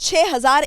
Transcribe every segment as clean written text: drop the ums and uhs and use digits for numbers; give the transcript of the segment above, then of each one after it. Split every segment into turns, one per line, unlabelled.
6,000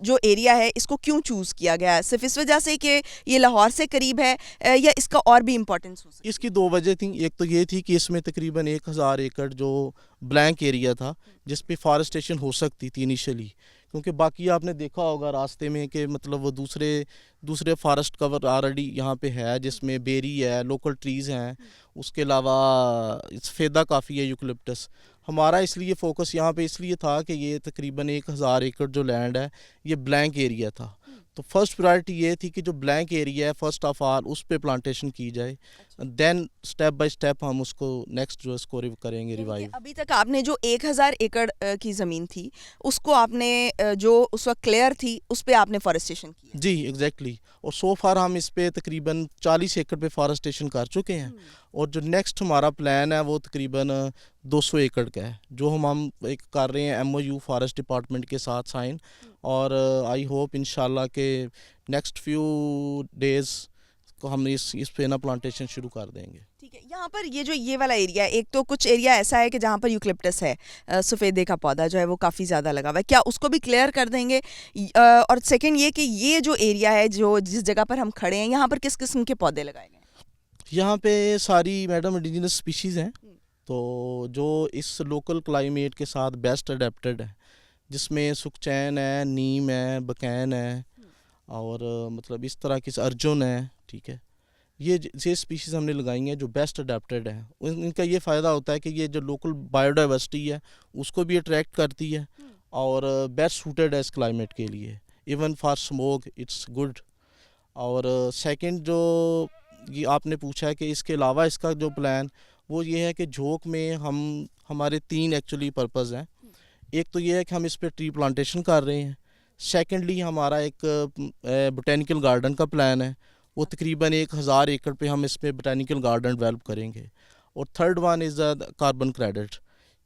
جو ایریا ہے اس کو کیوں چوز کیا گیا ہے؟ صرف اس وجہ سے کہ یہ لاہور سے قریب ہے یا اس کا اور بھی امپورٹنس ہو سکتا ہے؟
اس کی دو وجہ تھیں. ایک تو یہ تھی کہ اس میں تقریباً 1000 ایکڑ جو بلینک ایریا تھا جس پہ فارسٹیشن ہو سکتی تھی انیشلی, کیونکہ باقی آپ نے دیکھا ہوگا راستے میں کہ مطلب وہ دوسرے فارسٹ کور آلریڈی یہاں پہ ہے, جس میں بیری ہے, لوکل ٹریز ہیں, اس کے علاوہ سفیدہ کافی ہے, یوکلپٹس. ہمارا اس لیے فوکس یہاں پہ اس لیے تھا کہ یہ تقریباً 1000 ایکڑ جو لینڈ ہے یہ بلینک ایریا تھا. تو فرسٹ پرائرٹی یہ تھی کہ جو بلینک ایریا ہے فرسٹ آف آل اس پہ پلانٹیشن کی جائے, دین اسٹیپ بائی اسٹیپ ہم اس کو نیکسٹ جو اس کو کریں گے ریوائیو.
ابھی تک آپ نے جو 1000 ایکڑ کی زمین تھی اس کو آپ نے جو اس وقت کلیئر تھی اس پہ آپ نے فارسٹیشن کی؟
جی ایگزیکٹلی. اور سو فار ہم اس پہ تقریباً 40 ایکڑ پہ فارسٹیشن کر چکے ہیں, اور جو نیکسٹ ہمارا پلان ہے وہ تقریباً 200 ایکڑ کا ہے جو ہم ایک کر رہے ہیں M O U forest department کے ساتھ سائن, اور آئی ہوپ انشاءاللہ کہ نیکسٹ فیو ڈیز کو ہم اس پہ نا پلانٹیشن شروع کر دیں گے.
ٹھیک ہے. یہاں پر یہ والا ایریا ہے, ایک تو کچھ ایریا ایسا ہے کہ جہاں پر یوکلپٹس ہے, سفیدے کا پودا جو ہے وہ کافی زیادہ لگا ہوا ہے, کیا اس کو بھی کلیئر کر دیں گے؟ اور سیکنڈ یہ کہ یہ جو ایریا ہے جو جس جگہ پر ہم کھڑے ہیں یہاں پر کس قسم کے پودے لگائے گئے ہیں؟
یہاں پہ ساری میڈم انڈیجنس اسپیشیز ہیں, تو جو اس لوکل کلائمیٹ کے ساتھ بیسٹ اڈیپٹیڈ ہے, جس میں سکچین ہے, نیم ہے, بکین ہے, اور مطلب اس طرح کی ارجن ہے. ٹھیک ہے, یہ اسپیشیز ہم نے لگائی ہیں جو بیسٹ اڈیپٹیڈ ہیں. ان کا یہ فائدہ ہوتا ہے کہ یہ جو لوکل بایو ڈائیورسٹی ہے اس کو بھی اٹریکٹ کرتی ہے, اور بیسٹ سوٹیڈ ہے اس کلائمیٹ کے لیے, even for smoke it's good. اور سیکنڈ جو یہ آپ نے پوچھا ہے کہ اس کے علاوہ اس کا جو پلان وہ یہ ہے کہ جھوک میں ہمارے 3 ایکچولی پرپز ہیں. ایک تو یہ ہے کہ ہم اس پہ ٹری پلانٹیشن کر رہے ہیں. سیکنڈلی ہمارا ایک بوٹینیکل گارڈن کا پلان ہے, وہ تقریباً 1000 ایکڑ پہ ہم اس پہ بوٹینیکل گارڈن ڈیولپ کریں گے. اور third one is carbon credit,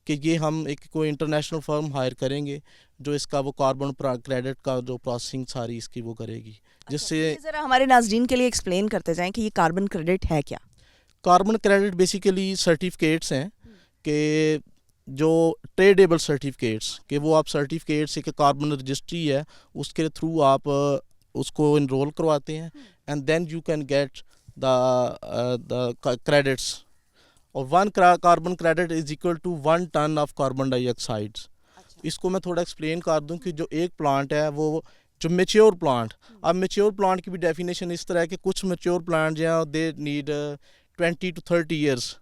کہ یہ ہم ایک کوئی انٹرنیشنل فرم ہائر کریں گے جو اس کا وہ کاربن کریڈٹ کا جو پروسیسنگ ساری اس کی وہ کرے گی, جس سے
ذرا ہمارے ناظرین کے لیے ایکسپلین کرتے جائیں کہ یہ کاربن کریڈٹ ہے کیا؟
کاربن کریڈٹ بیسیکلی سرٹیفکیٹس ہیں کہ جو ٹریڈیبل سرٹیفکیٹس, کہ وہ آپ سرٹیفکیٹس ایک کاربن رجسٹری ہے اس کے تھرو آپ اس کو انرول کرواتے ہیں, and then you can get the credits. اور 1 carbon credit is equal to 1 ton of carbon dioxides. اس کو میں تھوڑا ایکسپلین کر دوں کہ جو ایک پلانٹ ہے وہ جو میچیور پلانٹ, اب میچیور پلانٹ کی بھی ڈیفینیشن اس طرح ہے کہ کچھ میچیور پلانٹ جو ہیں they need 20 to 30 years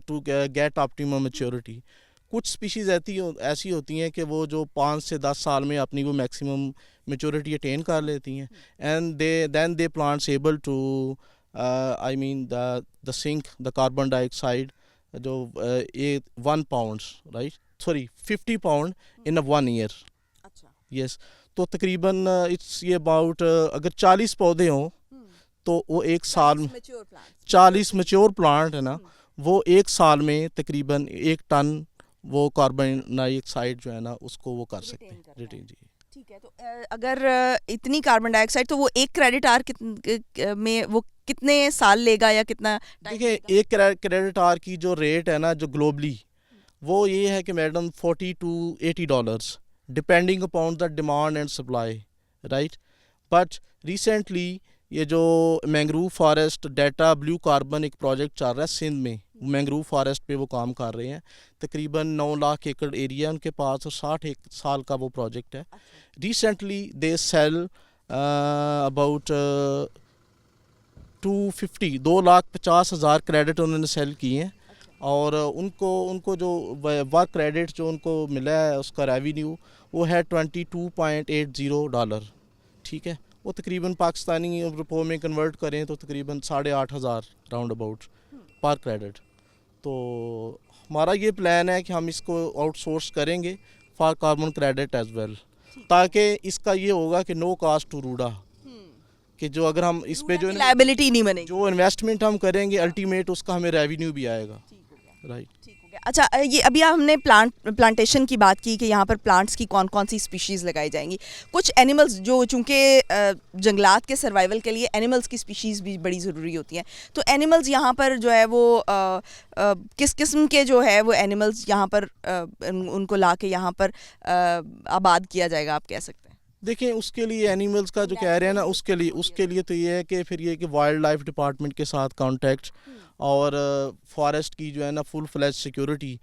to get optimum maturity. کچھ اسپیشیز ایسی ہوتی ہیں کہ وہ جو 5 سے 10 سال میں اپنی وہ میکسیمم میچورٹی اٹین کر لیتی ہیں, and then they plants able to I mean the sink the carbon ڈائی آکسائڈ جو 1 pound right, sorry 50 pound in 1 year. Yes, تو تقریباً اٹس یہ اباؤٹ اگر 40 پودے ہوں تو وہ 1 سال میں 40 میچور پلانٹ ہے نا, وہ 1 سال میں تقریباً 1 ٹن وہ کاربن ڈائی آکسائڈ جو ہے نا اس کو وہ کر سکتے ہیں ریٹین. جی
ٹھیک ہے. تو اگر اتنی کاربن ڈائی آکسائڈ تو وہ ایک کریڈٹ آر میں وہ کتنے سال لے گا یا کتنا؟
دیکھیں ایک کریڈٹ آر کی جو ریٹ ہے نا جو گلوبلی وہ یہ ہے کہ madam $40 to $80 depending upon the demand and supply, right. But recently یہ جو mangrove forest data blue carbon ایک پروجیکٹ چل رہا ہے سندھ میں, مینگروو فارسٹ پہ وہ کام کر رہے ہیں, تقریباً 9 لاکھ ایکڑ ایریا ان کے پاس, اور 60 سال کا وہ پروجیکٹ ہے. Recently they sell about 250,000 credit انہوں نے سیل کیے ہیں, اور ان کو جو ورک کریڈٹ جو ان کو ملا ہے اس کا ریونیو وہ ہے $22.80. ٹھیک ہے, وہ تقریباً پاکستانی روپوں میں کنورٹ کریں تو تقریباً 8,500 راؤنڈ اباؤٹ پر کریڈٹ. تو ہمارا یہ پلان ہے کہ ہم اس کو آؤٹ سورس کریں گے for carbon credit as well, تاکہ اس کا یہ ہوگا کہ نو کاسٹ ٹو روڈا, کہ جو اگر ہم اس پہ جو
لائبلٹی نہیں بنے گی,
جو انویسٹمنٹ ہم کریں گے الٹیمیٹ اس کا ہمیں ریونیو بھی آئے گا. رائٹ.
اچھا, یہ ابھی ہم نے پلانٹیشن کی بات کی کہ یہاں پر پلانٹس کی کون کون سی اسپیشیز لگائی جائیں گی. کچھ اینیملز جو چونکہ جنگلات کے سروائیول کے لیے اینیملز کی اسپیشیز بھی بڑی ضروری ہوتی ہیں, تو اینیملز یہاں پر جو ہے وہ کس قسم کے جو ہے وہ اینیملز یہاں پر ان کو لا کے یہاں پر آباد کیا جائے گا, آپ کہہ سکتے ہیں؟
دیکھیں اس کے لیے اینیملز کا جو کہہ رہے ہیں نا اس کے لیے تو یہ ہے کہ پھر یہ کہ وائلڈ لائف ڈپارٹمنٹ کے ساتھ کانٹیکٹ اور فارسٹ کی جو ہے نا فل فلیج سیکیورٹی.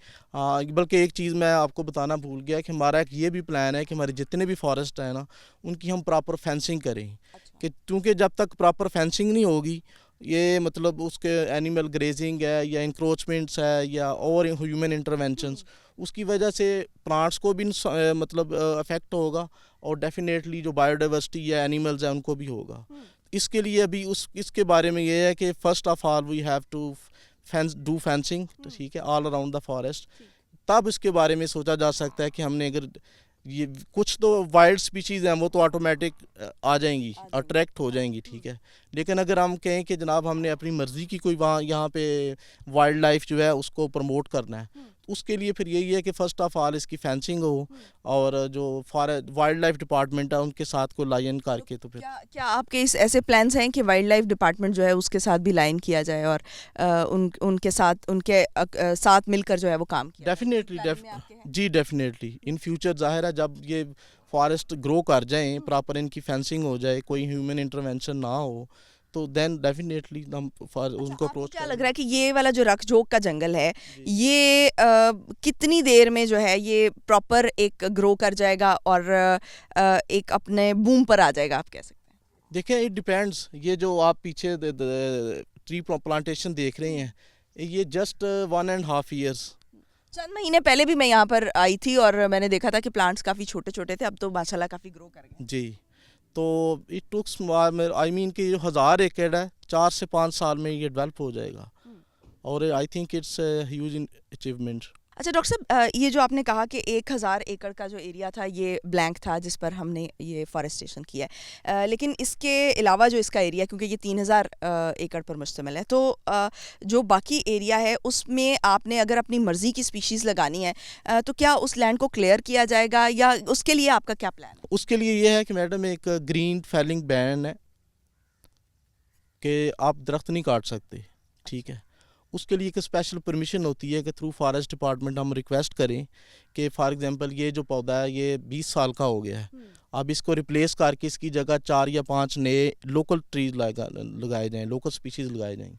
بلکہ ایک چیز میں آپ کو بتانا بھول گیا کہ ہمارا ایک یہ بھی پلان ہے کہ ہمارے جتنے بھی فارسٹ ہیں نا ان کی ہم پراپر فینسنگ کریں, کہ کیونکہ جب تک پراپر فینسنگ نہیں ہوگی یہ مطلب اس کے اینیمل گریزنگ ہے یا انکروچمنٹس ہے یا اور ہیومن انٹرونشنس, اس کی وجہ سے پلانٹس کو بھی مطلب افیکٹ ہوگا اور ڈیفینیٹلی جو بایو ڈائیورسٹی یا اینیملز ہیں ان کو بھی ہوگا. اس کے لیے ابھی اس کے بارے میں یہ ہے کہ first of all we have to do fencing, ٹھیک ہے, آل اراؤنڈ دا فارسٹ. تب اس کے بارے میں سوچا جا سکتا ہے کہ ہم نے اگر یہ کچھ تو وائلڈ سپیشیز ہیں وہ تو آٹومیٹک آ جائیں گی, اٹریکٹ ہو جائیں گی, ٹھیک ہے. لیکن اگر ہم کہیں کہ جناب ہم نے اپنی مرضی کی کوئی وہاں یہاں پہ وائلڈ لائف جو ہے اس کو پروموٹ کرنا ہے, اس کے لیے پھر یہی ہے کہ فرسٹ آف آل اس کی فینسنگ ہو اور جو وائلڈ لائف ڈپارٹمنٹ ہے ان کے ساتھ کو لائن کر کے تو پھر
کیا آپ کے اس ایسے پلانس ہیں کہ وائلڈ لائف ڈپارٹمنٹ جو ہے اس کے ساتھ بھی لائن کیا جائے اور ان کے ساتھ مل کر جو ہے وہ کام کیا
ڈیفینیٹلی جی ڈیفینیٹلی ان فیوچر ظاہر ہے جب یہ فارسٹ گرو کر جائیں پراپر ان کی فینسنگ ہو جائے کوئی ہیومن انٹرونشن نہ ہو تو دین ڈیفینیٹلی ہم ان کو اپروچ.
کیا لگ رہا ہے کہ یہ والا جو رکھ جوگ کا جنگل ہے یہ کتنی دیر میں جو ہے یہ پراپر ایک گرو کر جائے گا اور ایک اپنے بوم پر آ جائے گا, آپ کہہ سکتے ہیں؟
دیکھیں اٹ ڈیپینڈس, یہ جو آپ پیچھے ٹری پلانٹیشن دیکھ رہے ہیں یہ جسٹ 1.5 years.
چند مہینے پہلے بھی میں یہاں پر آئی تھی اور میں نے دیکھا تھا کہ پلانٹس کافی چھوٹے چھوٹے تھے, اب تو ماشاءاللہ کافی گرو کر گئے.
جی تو اٹ ٹکس آئی مین کہ جو 1000 ایکڑ ہے 4 سے 5 سال میں یہ ڈیولپ ہو جائے گا اور I think it's huge achievement.
اچھا ڈاکٹر صاحب, یہ جو آپ نے کہا کہ 1000 ایکڑ کا جو ایریا تھا یہ بلینک تھا جس پر ہم نے یہ فارسٹیشن کیا ہے, لیکن اس کے علاوہ جو اس کا ایریا کیونکہ یہ 3000 ایکڑ پر مشتمل ہے, تو جو باقی ایریا ہے اس میں آپ نے اگر اپنی مرضی کی سپیشیز لگانی ہے تو کیا اس لینڈ کو کلیئر کیا جائے گا یا اس کے لیے آپ کا کیا پلان ہے؟
اس کے لیے یہ ہے کہ میڈم ایک گرین فیلنگ بین ہے کہ آپ درخت نہیں کاٹ سکتے, ٹھیک ہے. اس کے لیے ایک اسپیشل پرمیشن ہوتی ہے کہ تھرو فارسٹ ڈپارٹمنٹ ہم ریکویسٹ کریں کہ فار ایگزامپل یہ جو پودا ہے یہ 20 سال کا ہو گیا ہے, اب اس کو ریپلیس کر کے اس کی جگہ 4 یا 5 نئے لوکل ٹریز لگائے جائیں, لوکل سپیشیز لگائے جائیں.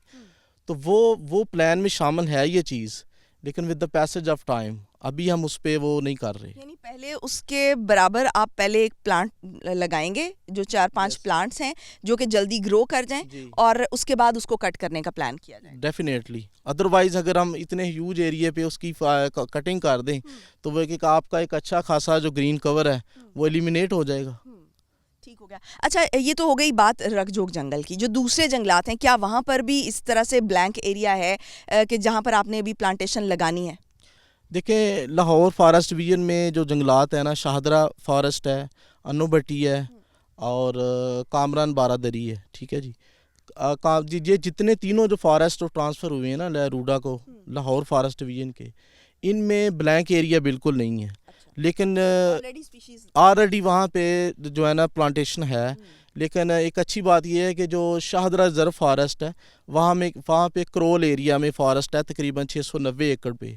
تو وہ پلان میں شامل ہے یہ چیز, لیکن with the passage of time ابھی ہم اس پہ وہ نہیں کر رہے.
یعنی پہلے اس کے برابر آپ پہلے ایک پلانٹ لگائیں گے جو 4-5 پلانٹس ہیں جو کہ جلدی گرو کر جائیں اور اس کے بعد اس کو کٹ کرنے کا پلان کیا جائے.
ڈیفینیٹلی, ادروائز اگر ہم اتنے ہیوج ایریے پہ اس کی کٹنگ کر دیں تو وہ کہ آپ کا ایک اچھا خاصا جو گرین کور ہے وہ ایلیمینیٹ ہو جائے گا.
ٹھیک ہو گیا. اچھا یہ تو ہو گئی بات رکھ جوگ جنگل کی. جو دوسرے جنگلات ہیں کیا وہاں پر بھی اس طرح سے بلینک ایریا ہے کہ جہاں پر آپ نے ابھی پلانٹیشن لگانی ہے؟
دیکھیں لاہور فارسٹ ڈویژن میں جو جنگلات ہیں نا, شاہدرہ فارسٹ ہے, انو بٹی ہے اور کامران بارادری ہے, ٹھیک ہے جی. یہ جتنے تینوں جو فارسٹ ٹرانسفر ہوئے ہیں نا روڈا کو لاہور فارسٹ ڈویژن کے, ان میں بلینک ایریا بالکل نہیں ہے, لیکن آلریڈی وہاں پہ جو ہے نا پلانٹیشن ہے. لیکن ایک اچھی بات یہ ہے کہ جو شاہدرہ ریزرو فارسٹ ہے وہاں پہ کرول ایریا میں فارسٹ ہے تقریباً 690 ایکڑ پہ,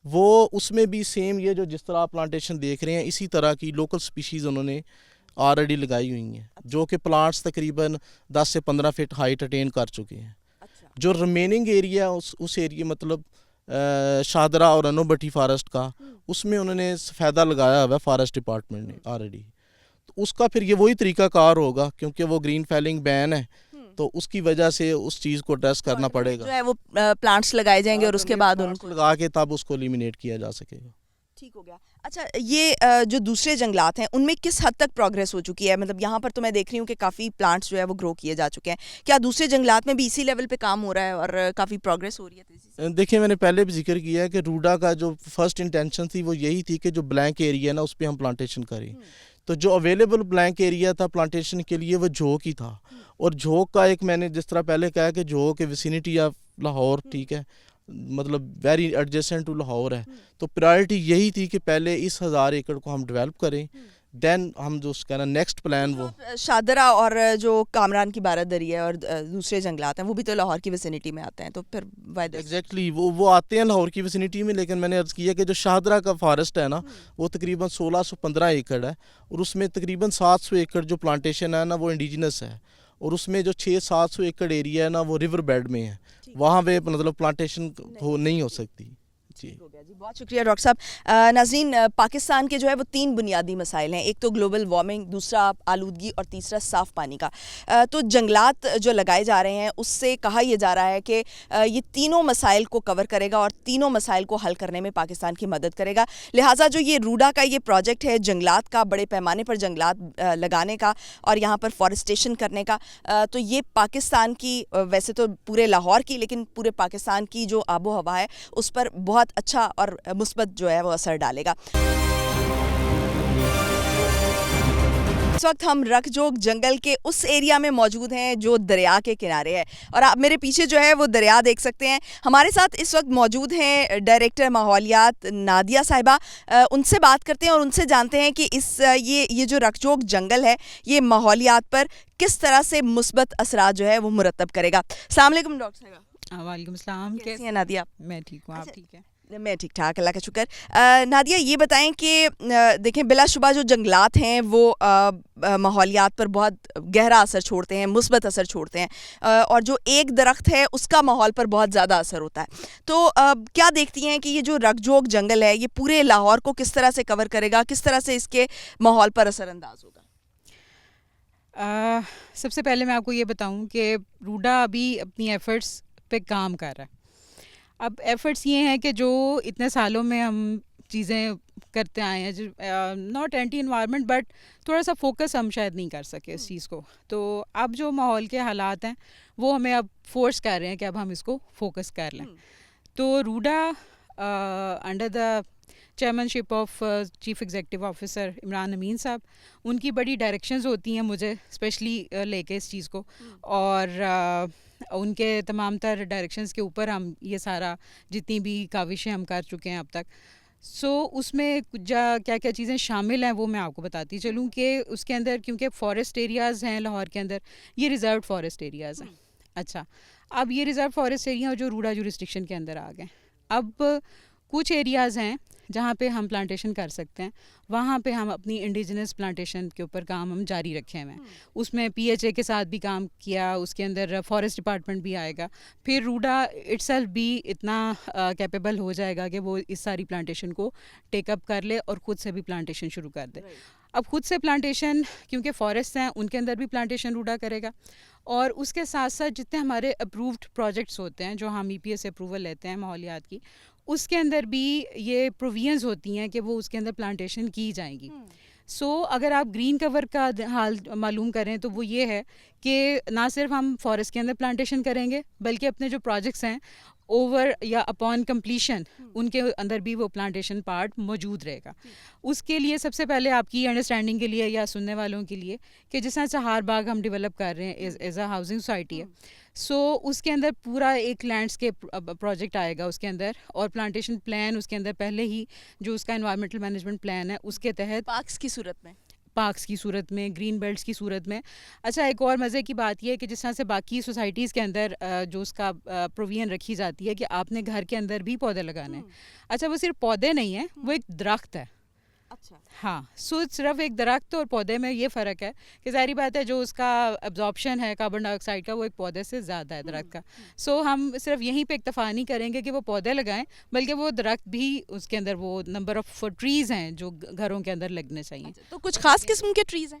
وہ اس میں بھی سیم یہ جو جس طرح آپ پلانٹیشن دیکھ رہے ہیں اسی طرح کی لوکل سپیشیز انہوں نے آلریڈی لگائی ہوئی ہیں جو کہ پلانٹس تقریباً 10 سے 15 فٹ ہائٹ اٹین کر چکے ہیں. جو ریمیننگ ایریا اس ایریا مطلب شاہدرہ اور انو بٹی فارسٹ کا, اس میں انہوں نے سفیدہ لگایا ہوا ہے فارسٹ ڈپارٹمنٹ نے آلریڈی. تو اس کا پھر یہ وہی طریقہ کار ہوگا کیونکہ وہ گرین فیلنگ بین ہے, تو اس کی وجہ سے اس چیز کو ایڈریس کرنا پڑے گا.
جو ہے وہ پلانٹس لگائے جائیں گے اور اس کے بعد ان کو
لگا کے تب اس کو ایلیمینیٹ کیا جا سکے گا.
ٹھیک ہو گیا. اچھا یہ جو دوسرے جنگلات ہیں ان میں کس حد تک پروگریس ہو چکی ہے؟ مطلب یہاں پر تو میں دیکھ رہی ہوں کہ کافی پلانٹس جو ہے وہ گرو کیے جا چکے ہیں, کیا دوسرے جنگلات میں بھی اسی لیول پہ کام ہو رہا ہے اور کافی پروگریس ہو رہی ہے؟
دیکھیں میں نے پہلے بھی ذکر کیا ہے کہ روڈا کا جو فرسٹ انٹینشن تھی وہ یہی تھی کہ جو بلینک ایریا ہے نا اس پہ ہم پلانٹیشن کریں. تو جو اویلیبل بلینک ایریا تھا پلانٹیشن کے لیے وہ جھوک ہی تھا, اور جھوک کا ایک میں نے جس طرح پہلے کہا کہ جھوک ویسینٹی آف لاہور, ٹھیک ہے, مطلب ویری ایڈجسٹنٹ ٹو لاہور ہے. تو پرائرٹی یہی تھی کہ پہلے اس 1000 ایکڑ کو ہم ڈیولپ کریں, دین ہم جو اس کا نا نیکسٹ پلان وہ
شادرہ اور جو کامران کی بارادری ہے اور دوسرے جنگلات ہیں وہ بھی تو لاہور کی ویسینٹی میں آتے ہیں, تو پھر
ایگزیکٹلی وہ آتے ہیں لاہور کی ویسینٹی میں, لیکن میں نے عرض کیا کہ جو شاہدرہ کا فارسٹ ہے نا وہ تقریباً 1615 ایکڑ ہے, اور اس میں تقریباً 700 ایکڑ جو پلانٹیشن ہے نا وہ انڈیجنس ہے, اور اس میں جو 600-700 ایکڑ ایریا ہے نا وہ ریور بیڈ میں ہے, وہاں پہ مطلب پلانٹیشن نہیں ہو سکتی. جی
بہت شکریہ ڈاکٹر صاحب. ناظرین, پاکستان کے جو ہے وہ 3 بنیادی مسائل ہیں, ایک تو گلوبل وارمنگ, دوسرا آلودگی, اور تیسرا صاف پانی کا. تو جنگلات جو لگائے جا رہے ہیں اس سے کہا یہ جا رہا ہے کہ یہ تینوں مسائل کو کور کرے گا اور تینوں مسائل کو حل کرنے میں پاکستان کی مدد کرے گا. لہٰذا جو یہ روڈا کا یہ پروجیکٹ ہے جنگلات کا, بڑے پیمانے پر جنگلات لگانے کا اور یہاں پر فارسٹیشن کرنے کا, تو یہ پاکستان کی, ویسے تو پورے لاہور کی, لیکن پورے پاکستان کی جو آب و ہوا ہے اس پر بہت اچھا اور مثبت جو ہے وہ اثر ڈالے گا. اس وقت ہم رکھ جوگ جنگل کے اس ایریا میں موجود ہیں جو دریا کے کنارے ہے, اور آپ میرے پیچھے جو ہے وہ دریا دیکھ سکتے ہیں. ہمارے ساتھ اس وقت موجود ہیں ڈائریکٹر ماحولیات نادیہ صاحبہ. ان سے بات کرتے ہیں اور ان سے جانتے ہیں کہ یہ جو رکھ جوگ جنگل ہے یہ ماحولیات پر کس طرح سے مثبت اثرات جو ہے وہ مرتب کرے گا. السلام علیکم ڈاکٹر صاحبہ.
وعلیکم السلام.
کیسی ہیں نادیہ؟
میں ٹھیک ہوں, آپ ٹھیک ہیں؟
میں ٹھیک ٹھاک, اللہ کا شکر. نادیہ یہ بتائیں کہ دیکھیں بلا شبہ جو جنگلات ہیں وہ ماحولیات پر بہت گہرا اثر چھوڑتے ہیں, مثبت اثر چھوڑتے ہیں, اور جو ایک درخت ہے اس کا ماحول پر بہت زیادہ اثر ہوتا ہے. تو کیا دیکھتی ہیں کہ یہ جو رکھ جوگ جنگل ہے یہ پورے لاہور کو کس طرح سے کور کرے گا, کس طرح سے اس کے ماحول پر اثر انداز ہوگا؟
سب سے پہلے میں آپ کو یہ بتاؤں کہ روڈا ابھی اپنی ایفرٹس پہ کام کر رہا ہے. اب ایفرٹس یہ ہیں کہ جو اتنے سالوں میں ہم چیزیں کرتے آئے ہیں, ناٹ اینٹی انوائرمنٹ بٹ تھوڑا سا فوکس ہم شاید نہیں کر سکے اس چیز کو. تو اب جو ماحول کے حالات ہیں وہ ہمیں اب فورس کر رہے ہیں کہ اب ہم اس کو فوکس کر لیں. تو RUDA under the chairmanship of chief executive officer Imran Amin sahab, ان کی بڑی ڈائریکشنز ہوتی ہیں مجھے اسپیشلی لے کے اس چیز کو, اور ان کے تمام تر ڈائریکشنز کے اوپر ہم یہ سارا جتنی بھی کاوشیں ہم کر چکے ہیں اب تک. سو اس میں کیا کیا چیزیں شامل ہیں وہ میں آپ کو بتاتی چلوں کہ اس کے اندر, کیونکہ فارسٹ ایریاز ہیں لاہور کے اندر, یہ ریزروڈ فارسٹ ایریاز ہیں. اچھا, اب یہ ریزرو فارسٹ ایریا جو روڈا جورسڈکشن کے اندر آ گئے. اب کچھ ایریاز ہیں جہاں پہ ہم پلانٹیشن کر سکتے ہیں, وہاں پہ ہم اپنی انڈیجنس پلانٹیشن کے اوپر کام ہم جاری رکھے ہوئے ہیں. اس میں پی ایچ اے کے ساتھ بھی کام کیا, اس کے اندر فارسٹ ڈپارٹمنٹ بھی آئے گا, پھر روڈا اٹ سیلف بھی اتنا کیپیبل ہو جائے گا کہ وہ اس ساری پلانٹیشن کو ٹیک اپ کر لے اور خود سے بھی پلانٹیشن شروع کر دے. اب خود سے پلانٹیشن, کیونکہ فارسٹ ہیں ان کے اندر بھی پلانٹیشن روڈا کرے گا, اور اس کے ساتھ ساتھ جتنے ہمارے اپرووڈ پروجیکٹس ہوتے ہیں جو ہم ای پی ایس سے اپروول لیتے ہیں ماحولیات کی, اس کے اندر بھی یہ پروویژنز ہوتی ہیں کہ وہ اس کے اندر پلانٹیشن کی جائیں گی. سو اگر آپ گرین کور کا حال معلوم کریں تو وہ یہ ہے کہ نہ صرف ہم فارسٹ کے اندر پلانٹیشن کریں گے بلکہ اپنے جو پروجیکٹس ہیں اوور یا اپون کمپلیشن ان کے اندر بھی وہ پلانٹیشن پارٹ موجود رہے گا. اس کے لیے سب سے پہلے آپ کی انڈرسٹینڈنگ کے لیے یا سننے والوں کے لیے کہ جس طرح چہار باغ ہم ڈیولپ کر رہے ہیں ایز اے ہاؤسنگ سوسائٹی ہے, سو اس کے اندر پورا ایک لینڈسکیپ پروجیکٹ آئے گا اس کے اندر, اور پلانٹیشن پلان اس کے اندر پہلے ہی جو اس کا انوائرمنٹل مینجمنٹ پلان ہے اس کے تحت
پارکس کی صورت میں, گرین بیلٹس کی صورت میں. اچھا, ایک اور مزے کی بات یہ ہے کہ جس طرح سے باقی سوسائٹیز کے اندر جو اس کا پروویژن رکھی جاتی ہے کہ آپ نے گھر کے اندر بھی پودے لگانے ہیں. اچھا, وہ صرف پودے نہیں ہیں, وہ ایک درخت ہے. اچھا,
ہاں, سو صرف ایک درخت اور پودے میں یہ فرق ہے کہ ظاہری بات ہے جو اس کا ایبزارپشن ہے کاربن ڈائی آکسائڈ کا وہ ایک پودے سے زیادہ ہے درخت کا. سو ہم صرف یہیں پہ اکتفا نہیں کریں گے کہ وہ پودے لگائیں, بلکہ وہ درخت بھی اس کے اندر وہ نمبر آف ٹریز ہیں جو گھروں کے اندر لگنے چاہیے.
تو کچھ خاص قسم کے ٹریز ہیں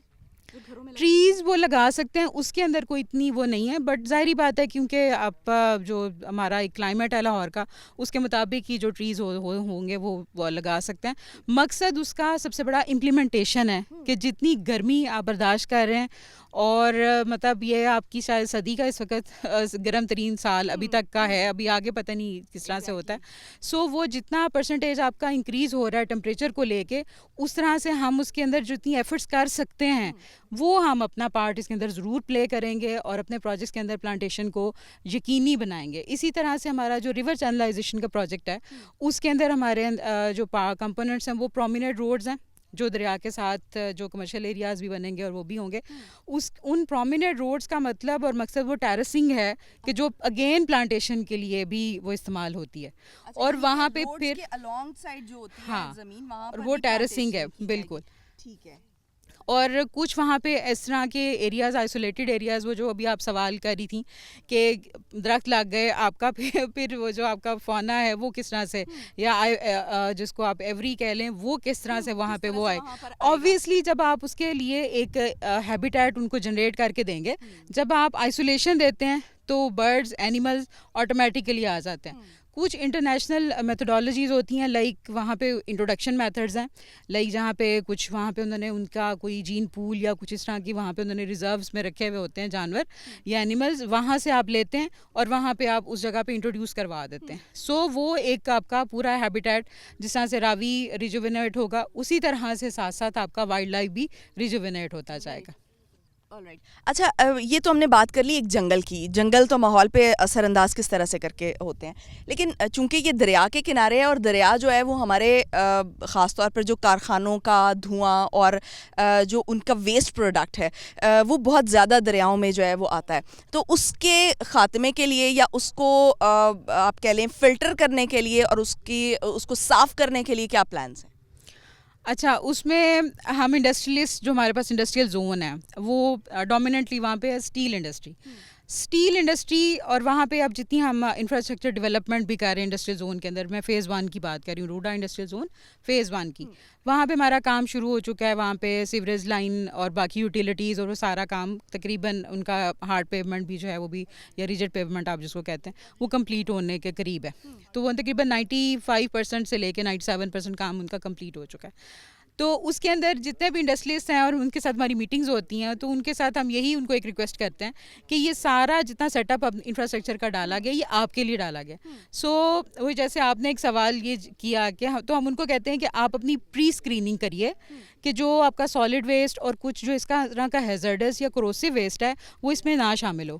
ٹریز وہ لگا سکتے ہیں, اس کے اندر کوئی اتنی وہ نہیں ہے, بٹ ظاہری بات ہے کیونکہ آپ جو ہمارا ایک کلائمیٹ ہے لاہور کا اس کے مطابق ہی جو ٹریز ہوں گے وہ لگا سکتے ہیں. مقصد اس کا سب سے بڑا امپلیمنٹیشن ہے کہ جتنی گرمی آپ برداشت کر رہے ہیں, اور مطلب یہ آپ کی شاید صدی کا اس وقت گرم ترین سال ابھی تک کا ہے, ابھی آگے پتہ نہیں کس طرح سے ہوتا ہے. سو وہ جتنا پرسنٹیج آپ کا انکریز ہو رہا ہے ٹمپریچر کو لے کے, اس طرح سے ہم اس کے اندر جتنی ایفرٹس کر سکتے ہیں وہ ہم اپنا پارٹ اس کے اندر ضرور پلے کریں گے اور اپنے پروجیکٹس کے اندر پلانٹیشن کو یقینی بنائیں گے. اسی طرح سے ہمارا جو ریور چینلائزیشن کا پروجیکٹ ہے اس کے اندر ہمارے جو کمپوننٹس ہیں وہ پرومیننٹ روڈز ہیں جو دریا کے ساتھ جو کمرشل ایریاز بھی بنیں گے اور وہ بھی ہوں گے، ان پرومیننٹ روڈز کا مطلب اور مقصد وہ ٹیرسنگ ہے کہ جو اگین پلانٹیشن کے لیے بھی وہ استعمال ہوتی ہے، اور وہاں پہ پھر
along side جو ہوتی ہے
ہاں
زمین وہاں پر
وہ
بھی
ٹیرسنگ ہے
plantation کی
بالکل.
جائے گی. ٹھیک ہے.
اور کچھ وہاں پہ اس طرح کے ایریاز آئسولیٹڈ ایریاز، وہ جو ابھی آپ سوال کر رہی تھیں کہ درخت لگ گئے آپ کا، پھر وہ جو آپ کا فونا ہے وہ کس طرح سے، یا جس کو آپ ایوری کہہ لیں، وہ کس طرح سے وہاں پہ وہ آئے. آبویسلی جب آپ اس کے لیے ایک ہیبیٹیٹ ان کو جنریٹ کر کے دیں گے، جب آپ آئسولیشن دیتے ہیں تو برڈز اینیملز آٹومیٹیکلی آ جاتے ہیں. کچھ انٹرنیشنل میتھڈالوجیز ہوتی ہیں، لائک وہاں پہ انٹروڈکشن میتھڈز ہیں، لائک جہاں پہ کچھ وہاں پہ انہوں نے ان کا کوئی جین پول یا کچھ اس طرح کی وہاں پہ انہوں نے ریزروز میں رکھے ہوئے ہوتے ہیں جانور یا اینیملز، وہاں سے آپ لیتے ہیں اور وہاں پہ آپ اس جگہ پہ انٹروڈیوس کروا دیتے ہیں. سو وہ ایک آپ کا پورا ہیبیٹیٹ، جس طرح سے راوی ریجوینیٹ ہوگا اسی طرح سے ساتھ ساتھ آپ کا وائلڈ لائف بھی ریجوینیٹ ہوتا جائے گا.
اچھا، یہ تو ہم نے بات کر لی ایک جنگل کی. جنگل تو ماحول پہ اثر انداز کس طرح سے کر کے ہوتے ہیں، لیکن چونکہ یہ دریا کے کنارے ہے اور دریا جو ہے وہ ہمارے خاص طور پر جو کارخانوں کا دھواں اور جو ان کا ویسٹ پروڈکٹ ہے وہ بہت زیادہ دریاؤں میں جو ہے وہ آتا ہے. تو اس کے خاتمے کے لیے یا اس کو آپ کہہ لیں فلٹر کرنے کے لیے اور اس کو صاف کرنے کے لیے کیا پلانس ہیں؟
اچھا، اس میں ہم انڈسٹریلسٹ جو ہمارے پاس انڈسٹریل زون ہے وہ ڈومیننٹلی وہاں پہ اسٹیل انڈسٹری اور وہاں پہ اب جتنی ہم انفراسٹرکچر ڈیولپمنٹ بھی کر رہے ہیں انڈسٹریل زون کے اندر، میں فیز 1 کی بات کر رہی ہوں، روڈا انڈسٹریل زون فیز 1 کی، وہاں پہ ہمارا کام شروع ہو چکا ہے. وہاں پہ سیوریج لائن اور باقی یوٹیلیٹیز اور وہ سارا کام تقریباً ان کا ہارڈ پیومنٹ بھی جو ہے وہ بھی، یا ریجڈ پیومنٹ آپ جس کو کہتے ہیں، وہ کمپلیٹ ہونے کے قریب ہے. تو وہ تقریباً 95% سے لے کے 97% کام ان کا کمپلیٹ ہو چکا ہے. تو اس کے اندر جتنے بھی انڈسٹریلسٹ ہیں اور ان کے ساتھ ہماری میٹنگز ہوتی ہیں، تو ان کے ساتھ ہم یہی ان کو ایک ریکویسٹ کرتے ہیں کہ یہ سارا جتنا سیٹ اپ انفراسٹرکچر کا ڈالا گیا یہ آپ کے لیے ڈالا گیا. سو وہ جیسے آپ نے ایک سوال یہ کیا کہ تو ہم ان کو کہتے ہیں کہ آپ اپنی پری اسکریننگ کریے کہ جو آپ کا سالڈ ویسٹ اور کچھ جو اس کا طرح کا ہیزرڈس یا کروسیو ویسٹ ہے وہ اس میں نہ شامل ہو.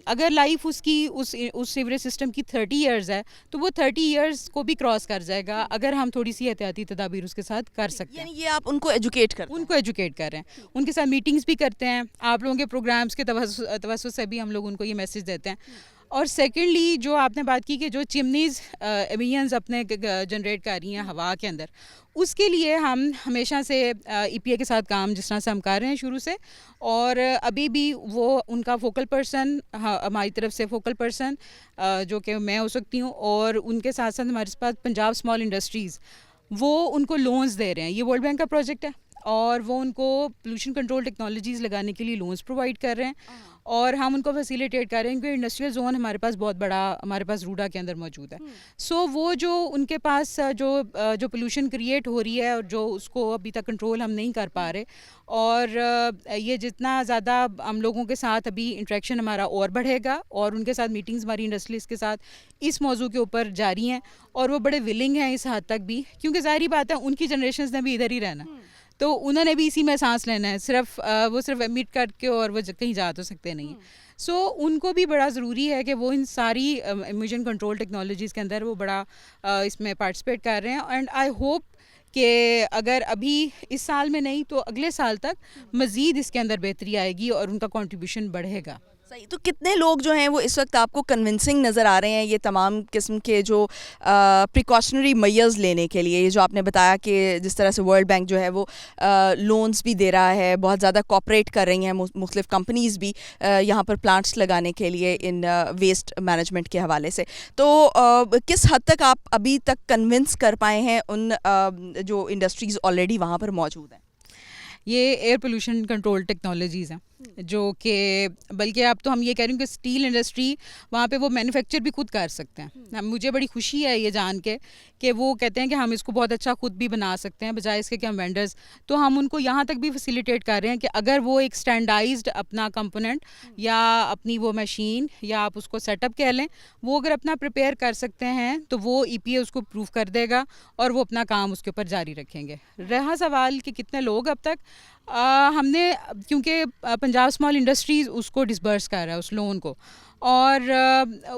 اگر لائف اس کی اس سیوریج سسٹم کی 30 ایئرز ہے تو وہ 30 ایئرز کو بھی کراس کر جائے گا اگر ہم تھوڑی سی احتیاطی تدابیر اس کے ساتھ کر سکتے ہیں.
یہ آپ ان کو ایجوکیٹ کرتے ہیں؟
ان کو ایجوکیٹ کر رہے ہیں، ان کے ساتھ میٹنگز بھی کرتے ہیں، آپ لوگوں کے پروگرامز کے توسط سے بھی ہم لوگ ان کو یہ میسج دیتے ہیں. اور سیکنڈلی جو آپ نے بات کی کہ جو چمنیز ایمینز اپنے جنریٹ کر رہی ہیں ہوا کے اندر، اس کے لیے ہم ہمیشہ سے ای پی اے کے ساتھ کام جس طرح سے ہم کر رہے ہیں شروع سے، اور ابھی بھی وہ ان کا فوکل پرسن ہماری طرف سے فوکل پرسن جو کہ میں ہو سکتی ہوں، اور ان کے ساتھ ساتھ ہمارے پاس پنجاب اسمال انڈسٹریز وہ ان کو لونز دے رہے ہیں. یہ ورلڈ بینک کا پروجیکٹ ہے اور وہ ان کو پولوشن کنٹرول ٹیکنالوجیز لگانے کے لیے لونز پرووائڈ کر رہے ہیں، اور ہم ان کو فیسیلیٹیٹ کر رہے ہیں کیونکہ انڈسٹریل زون ہمارے پاس بہت بڑا ہمارے پاس روڈا کے اندر موجود ہے. سو وہ جو ان کے پاس جو پولوشن کریٹ ہو رہی ہے اور جو اس کو ابھی تک کنٹرول ہم نہیں کر پا رہے، اور یہ جتنا زیادہ ہم لوگوں کے ساتھ ابھی انٹریکشن ہمارا اور بڑھے گا، اور ان کے ساتھ میٹنگز ہماری انڈسٹریز کے ساتھ اس موضوع کے اوپر جاری ہیں، اور وہ بڑے ولنگ ہیں اس حد تک بھی، کیونکہ ظاہری بات ہے ان کی جنریشنز نے بھی ادھر ہی رہنا، تو انہوں نے بھی اسی میں سانس لینا ہے، وہ صرف ایمٹ کر کے اور وہ کہیں جا تو سکتے نہیں ہیں. سو ان کو بھی بڑا ضروری ہے کہ وہ ان ساری ایمیشن کنٹرول ٹیکنالوجیز کے اندر وہ بڑا اس میں پارٹیسپیٹ کر رہے ہیں. اینڈ آئی ہوپ کہ اگر ابھی اس سال میں نہیں تو اگلے سال تک مزید اس کے اندر بہتری آئے گی اور ان کا کنٹریبیوشن بڑھے گا.
صحیح. تو کتنے لوگ جو ہیں وہ اس وقت آپ کو کنونسنگ نظر آ رہے ہیں یہ تمام قسم کے جو پریکاشنری میئرز لینے کے لیے؟ یہ جو آپ نے بتایا کہ جس طرح سے ورلڈ بینک جو ہے وہ لونز بھی دے رہا ہے، بہت زیادہ کوآپریٹ کر رہی ہیں مختلف کمپنیز بھی یہاں پر پلانٹس لگانے کے لیے ان ویسٹ مینجمنٹ کے حوالے سے، تو کس حد تک آپ ابھی تک کنونس کر پائے ہیں ان جو انڈسٹریز آلریڈی وہاں پر موجود ہیں؟
یہ ایئر پولوشن کنٹرول ٹیکنالوجیز ہیں جو کہ بلکہ اب تو ہم یہ کہہ رہے ہیں کہ اسٹیل انڈسٹری وہاں پہ وہ مینوفیکچر بھی خود کر سکتے ہیں. مجھے بڑی خوشی ہے یہ جان کے کہ وہ کہتے ہیں کہ ہم اس کو بہت اچھا خود بھی بنا سکتے ہیں بجائے اس کے کہ ہم وینڈرز، تو ہم ان کو یہاں تک بھی فیسیلیٹیٹ کر رہے ہیں کہ اگر وہ ایک اسٹینڈائزڈ اپنا کمپوننٹ یا اپنی وہ مشین یا آپ اس کو سیٹ اپ کہہ لیں، وہ اگر اپنا پریپیئر کر سکتے ہیں تو وہ ای پی اے اس کو پروف کر دے گا اور وہ اپنا کام اس کے اوپر جاری رکھیں گے. رہا سوال کہ کتنے لوگ اب تک، ہم نے کیونکہ پنجاب اسمال انڈسٹریز اس کو ڈسبرس کر رہا ہے اس لون کو، اور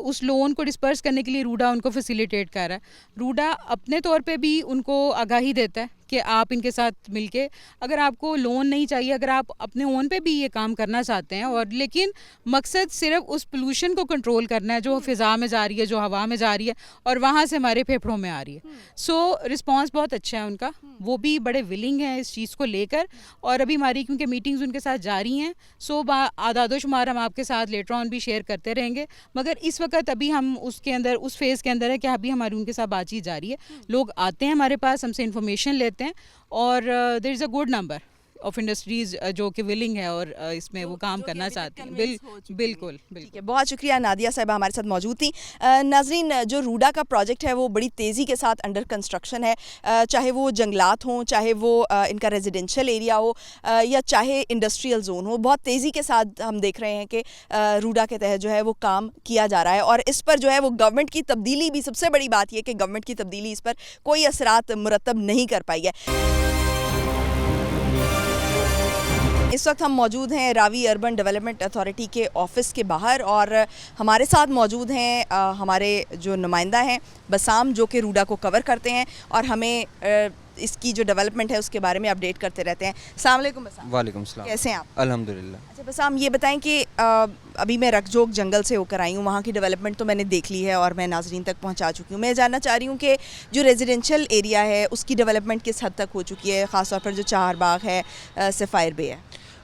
اس لون کو ڈسپرس کرنے کے لیے روڈا ان کو فیسیلیٹیٹ کر رہا ہے. روڈا اپنے طور پہ بھی ان کو آگاہی دیتا ہے کہ آپ ان کے ساتھ مل کے اگر آپ کو لون نہیں چاہیے, اگر آپ اپنے اون پہ بھی یہ کام کرنا چاہتے ہیں, اور لیکن مقصد صرف اس پولوشن کو کنٹرول کرنا ہے جو فضا میں جا رہی ہے, جو ہوا میں جا رہی ہے اور وہاں سے ہمارے پھیپھڑوں میں آ رہی ہے. سو رسپانس بہت اچھا ہے ان کا, وہ بھی بڑے ولنگ ہیں اس چیز کو لے کر. اور ابھی ہماری کیونکہ میٹنگز ان کے ساتھ جاری ہیں, سو اعداد و شمار ہم آپ کے ساتھ لیٹر آن بھی شیئر کرتے رہیں گے, مگر اس وقت ابھی ہم اس کے اندر اس فیز کے اندر ہے کہ ابھی ہماری ان کے ساتھ بات چیت جاری ہے. لوگ آتے ہیں ہمارے پاس, ہم سے انفارمیشن لیتے ہیں, اور there is a good number of industries جو کہ ولنگ ہے اور اس میں وہ کام کرنا چاہتی ہیں. بالکل بالکل.
بہت شکریہ نادیہ صاحبہ ہمارے ساتھ موجود تھیں. ناظرین, جو روڈا کا پروجیکٹ ہے وہ بڑی تیزی کے ساتھ انڈر کنسٹرکشن ہے, چاہے وہ جنگلات ہوں, چاہے وہ ان کا ریزیڈینشیل ایریا ہو, یا چاہے انڈسٹریل زون ہو. بہت تیزی کے ساتھ ہم دیکھ رہے ہیں کہ روڈا کے تحت جو ہے وہ کام کیا جا رہا ہے, اور اس پر جو ہے وہ گورنمنٹ کی تبدیلی بھی, سب سے بڑی بات یہ کہ گورنمنٹ کی تبدیلی اس پر کوئی اثرات مرتب نہیں کر پائی ہے. اس وقت ہم موجود ہیں راوی اربن ڈیولپمنٹ اتھارٹی کے آفس کے باہر, اور ہمارے ساتھ موجود ہیں ہمارے جو نمائندہ ہیں بسام, جو کہ روڈا کو کور کرتے ہیں اور ہمیں اس کی جو ڈیولپمنٹ ہے اس کے بارے میں اپڈیٹ کرتے رہتے ہیں. السلام علیکم بسام.
وعلیکم السلام.
کیسے ہیں آپ؟
الحمدللہ.
اچھا بسام, یہ بتائیں کہ ابھی میں رک جوگ جنگل سے ہو کر آئی ہوں, وہاں کی ڈیولپمنٹ تو میں نے دیکھ لی ہے اور میں ناظرین تک پہنچا چکی ہوں. میں جاننا چاہ رہی ہوں کہ جو ریزیڈینشیل ایریا ہے اس کی ڈیولپمنٹ کس حد تک ہو چکی ہے, خاص طور پر جو چہار باغ ہے, سفائر بے ہے.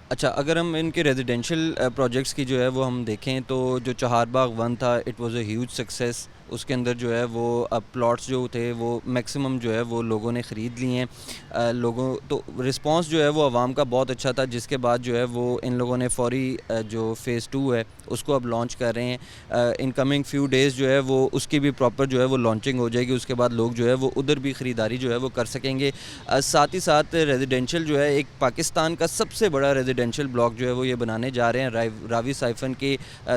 اچھا, اگر ہم ان کے ریزیڈینشیل پروجیکٹس کی جو ہے وہ ہم دیکھیں تو جو چہار باغ 1 تھا, it was a huge success. اس کے اندر جو ہے وہ اب پلاٹس جو تھے وہ میکسیمم جو ہے وہ لوگوں نے خرید لیے ہیں. لوگوں تو رسپانس جو ہے وہ عوام کا بہت اچھا تھا, جس کے بعد جو ہے وہ ان لوگوں نے فوری جو فیز 2 ہے اس کو اب لانچ کر رہے ہیں. ان کمنگ فیو ڈیز جو ہے وہ اس کی بھی پراپر جو ہے وہ لانچنگ ہو جائے گی. اس کے بعد لوگ جو ہے وہ ادھر بھی خریداری جو ہے وہ کر سکیں گے. ساتھ ہی ساتھ ریزیڈینشیل جو ہے ایک پاکستان کا سب سے بڑا ریزیڈینشیل بلاک جو ہے وہ یہ بنانے جا رہے ہیں راوی سائفن کے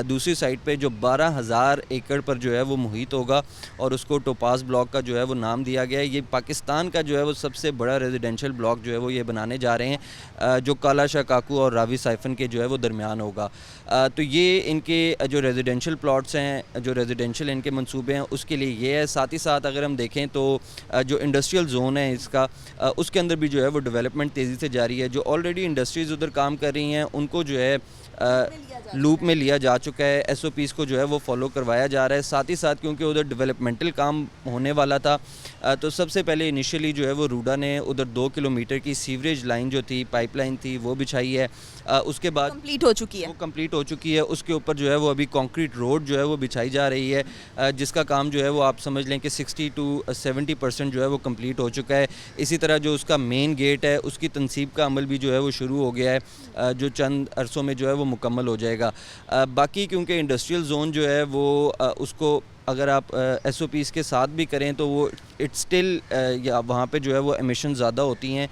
دوسری سائٹ پہ, جو 12,000 ایکڑ پر جو ہے وہ محیط ہوگا, اور اس کو ٹوپاز بلاک کا جو ہے وہ نام دیا گیا ہے. یہ پاکستان کا جو ہے وہ سب سے بڑا ریزیڈینشیل بلاک جو ہے وہ یہ بنانے جا رہے ہیں, جو کالا شاہ کاکو اور راوی سائفن کے جو ہے وہ درمیان ہوگا. تو یہ ان کے جو ریزیڈینشیل پلاٹس ہیں, جو ریزیڈینشیل ان کے منصوبے ہیں, اس کے لیے یہ ہے. ساتھ ہی ساتھ اگر ہم دیکھیں تو جو انڈسٹریل زون ہے اس کا, اس کے اندر بھی جو ہے وہ ڈیولپمنٹ تیزی سے جاری ہے. جو آلریڈی انڈسٹریز ادھر کام کر رہی ہیں ان کو جو ہے لوپ میں لیا جا چکا ہے, ایس او پیز کو جو ہے وہ فالو کروایا جا رہا ہے. ساتھ ہی ساتھ کیونکہ ادھر ڈیولپمنٹل کام ہونے والا تھا, تو سب سے پہلے انیشیلی جو ہے وہ روڈا نے ادھر 2 کلومیٹر کی سیوریج لائن جو تھی, پائپ لائن تھی, وہ بچھائی ہے. اس کے بعد
کمپلیٹ ہو چکی ہے,
وہ کمپلیٹ ہو چکی ہے. اس کے اوپر جو ہے وہ ابھی کانکریٹ روڈ جو ہے وہ بچھائی جا رہی ہے, جس کا کام جو ہے وہ آپ سمجھ لیں کہ 60 to 70% جو ہے وہ کمپلیٹ ہو چکا ہے. اسی طرح جو اس کا مین گیٹ ہے اس کی تنصیب کا عمل بھی جو ہے وہ شروع ہو گیا ہے, جو چند عرصوں میں جو ہے وہ مکمل ہو جائے گا. باقی کیونکہ انڈسٹریل زون جو ہے وہ اس کو اگر آپ ایس او پیز کے ساتھ بھی کریں تو وہ اٹ اسٹل یا وہاں پہ جو ہے وہ ایمیشن زیادہ ہوتی ہیں,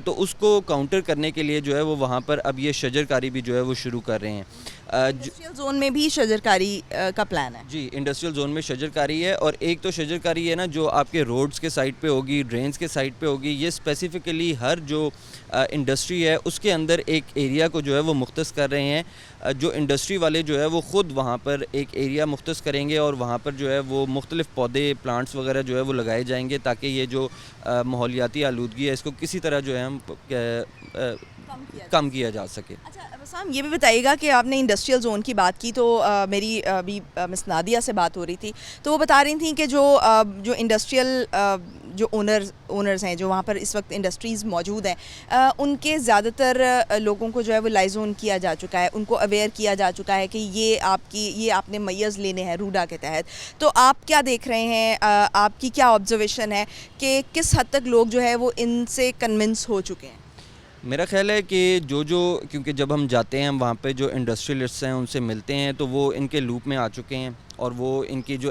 تو اس کو کاؤنٹر کرنے کے لیے جو ہے وہ وہاں پر اب یہ شجر کاری بھی جو ہے وہ شروع کر رہے ہیں.
انڈسٹریل زون میں بھی شجر کاری کا پلان ہے.
جی, انڈسٹریل زون میں شجر کاری ہے, اور ایک تو شجر کاری ہے نا جو آپ کے روڈز کے سائٹ پہ ہوگی, ڈرینز کے سائٹ پہ ہوگی. یہ اسپیسیفکلی ہر جو انڈسٹری ہے اس کے اندر ایک ایریا کو جو ہے وہ مختص کر رہے ہیں. جو انڈسٹری والے جو ہے وہ خود وہاں پر ایک ایریا مختص کریں گے, اور وہاں پر جو ہے وہ مختلف پودے, پلانٹس وغیرہ جو ہے وہ لگائے جائیں گے, تاکہ یہ جو ماحولیاتی آلودگی ہے اس کو کسی طرح جو ہے ہم کم کیا جا سکے.
اچھا بسام, یہ بھی بتائیے گا کہ آپ نے انڈسٹریل زون کی بات کی, تو میری ابھی مس نادیہ سے بات ہو رہی تھی, تو وہ بتا رہی تھیں کہ جو انڈسٹریل جو اونرز ہیں, جو وہاں پر اس وقت انڈسٹریز موجود ہیں, ان کے زیادہ تر لوگوں کو جو ہے وہ لائزون کیا جا چکا ہے, ان کو اویئر کیا جا چکا ہے کہ یہ آپ نے میز لینے ہیں روڈا کے تحت. تو آپ کیا دیکھ رہے ہیں, آپ کی کیا آبزرویشن ہے کہ کس حد تک لوگ جو ہے وہ ان سے کنونس ہو چکے ہیں؟
میرا خیال ہے کہ کیونکہ جب ہم جاتے ہیں وہاں پہ جو انڈسٹریلسٹ ہیں ان سے ملتے ہیں تو وہ ان کے لوپ میں آ چکے ہیں, اور وہ ان کی جو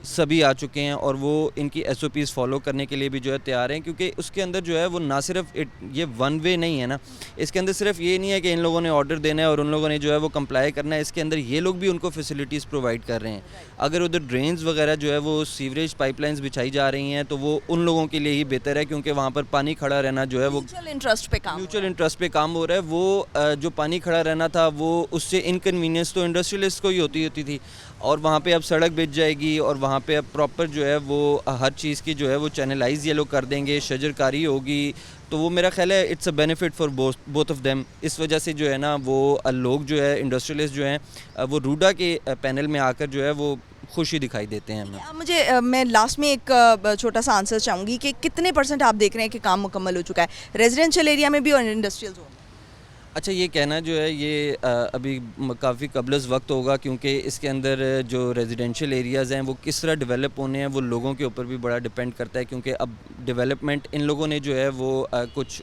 سبھی آ چکے ہیں اور وہ ان کی ایس او پیز فالو کرنے کے لیے بھی جو ہے تیار ہیں, کیونکہ اس کے اندر جو ہے وہ نہ صرف یہ ون وے نہیں ہے نا, اس کے اندر صرف یہ نہیں ہے کہ ان لوگوں نے آرڈر دینا ہے اور ان لوگوں نے جو ہے وہ کمپلائی کرنا ہے, اس کے اندر یہ لوگ بھی ان کو فیسلٹیز پرووائڈ کر رہے ہیں. اگر ادھر ڈرینز وغیرہ جو ہے وہ سیوریج پائپ لائنز بچھائی جا رہی ہیں تو وہ ان لوگوں کے لیے ہی بہتر ہے, کیونکہ وہاں پر پانی کھڑا رہنا جو ہے وہ میوچل انٹرسٹ پہ کام ہو رہا ہے. وہ جو پانی کھڑا رہنا تھا وہ اس سے انکنوینئنس تو انڈسٹریلسٹ کو ہی ہوتی تھی, اور وہاں پہ اب سڑک بچ جائے گی اور وہاں پہ اب پراپر جو ہے وہ ہر چیز کی جو ہے وہ چینلائز یہ لوگ کر دیں گے, شجر کاری ہوگی, تو وہ میرا خیال ہے it's a benefit for both of them. اس وجہ سے جو ہے نا وہ لوگ جو ہے انڈسٹریلسٹ جو ہیں وہ روڈا کے پینل میں آ کر جو ہے وہ خوشی دکھائی دیتے ہیں ہمیں.
میں لاسٹ میں ایک چھوٹا سا آنسر چاہوں گی کہ کتنے % آپ دیکھ رہے ہیں کہ کام مکمل ہو چکا ہے ریزیڈینشیل ایریا میں بھی اور انڈسٹریل زون؟
اچھا, یہ کہنا جو ہے یہ ابھی کافی قبل از وقت ہوگا, کیونکہ اس کے اندر جو ریزیڈینشیل ایریاز ہیں وہ کس طرح ڈیولپ ہونے ہیں وہ لوگوں کے اوپر بھی بڑا ڈیپینڈ کرتا ہے, کیونکہ اب ڈیولپمنٹ ان لوگوں نے جو ہے وہ کچھ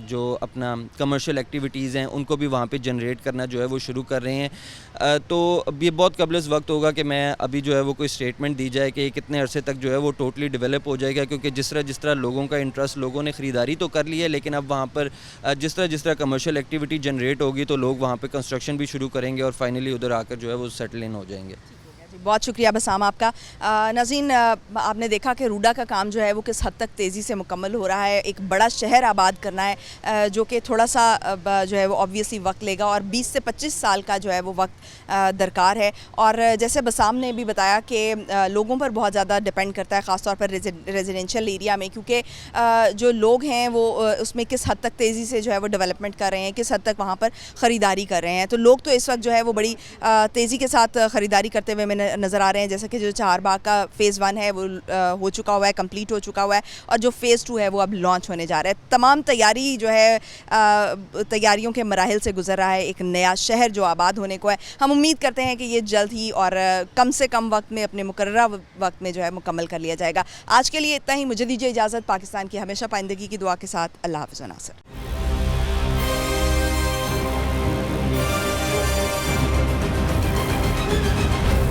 جو اپنا کمرشل ایکٹیویٹیز ہیں ان کو بھی وہاں پہ جنریٹ کرنا جو ہے وہ شروع کر رہے ہیں. تو یہ بہت قبل از وقت ہوگا کہ میں ابھی جو ہے وہ کوئی اسٹیٹمنٹ دی جائے کہ کتنے عرصے تک جو ہے وہ ٹوٹلی ڈیولپ ہو جائے گا, کیونکہ جس طرح لوگوں کا انٹرسٹ, لوگوں نے خریداری تو کر لی ہے, لیکن اب وہاں پر جس طرح کمرشل ایکٹیویٹی جنریٹ ہوگی تو لوگ وہاں پہ کنسٹرکشن بھی شروع کریں گے اور فائنلی ادھر آ کر جو ہے وہ سیٹل ان ہو جائیں گے.
بہت شکریہ بسام آپ کا. ناظرین, آپ نے دیکھا کہ روڈا کا کام جو ہے وہ کس حد تک تیزی سے مکمل ہو رہا ہے. ایک بڑا شہر آباد کرنا ہے جو کہ تھوڑا سا جو ہے وہ آبویسلی وقت لے گا, اور 20 سے 25 سال کا جو ہے وہ وقت درکار ہے. اور جیسے بسام نے بھی بتایا کہ لوگوں پر بہت زیادہ ڈپینڈ کرتا ہے, خاص طور پر ریزیڈینشیل ایریا میں, کیونکہ جو لوگ ہیں وہ اس میں کس حد تک تیزی سے جو ہے وہ ڈیولپمنٹ کر رہے ہیں, کس حد تک وہاں پر خریداری کر رہے ہیں. تو لوگ تو اس وقت جو ہے وہ بڑی تیزی کے ساتھ خریداری کرتے ہوئے میں نظر آ رہے ہیں, جیسا کہ جو چہار باغ کا فیز 1 ہے وہ ہو چکا ہوا ہے, کمپلیٹ ہو چکا ہوا ہے, اور جو فیز 2 ہے وہ اب لانچ ہونے جا رہا ہے. تمام تیاری جو ہے تیاریوں کے مراحل سے گزر رہا ہے ایک نیا شہر جو آباد ہونے کو ہے. ہم امید کرتے ہیں کہ یہ جلد ہی اور کم سے کم وقت میں, اپنے مقررہ وقت میں جو ہے مکمل کر لیا جائے گا. آج کے لیے اتنا ہی. مجھے دیجیے اجازت. پاکستان کی ہمیشہ پائندگی کی دعا کے ساتھ. اللہ حافظ. ناصر.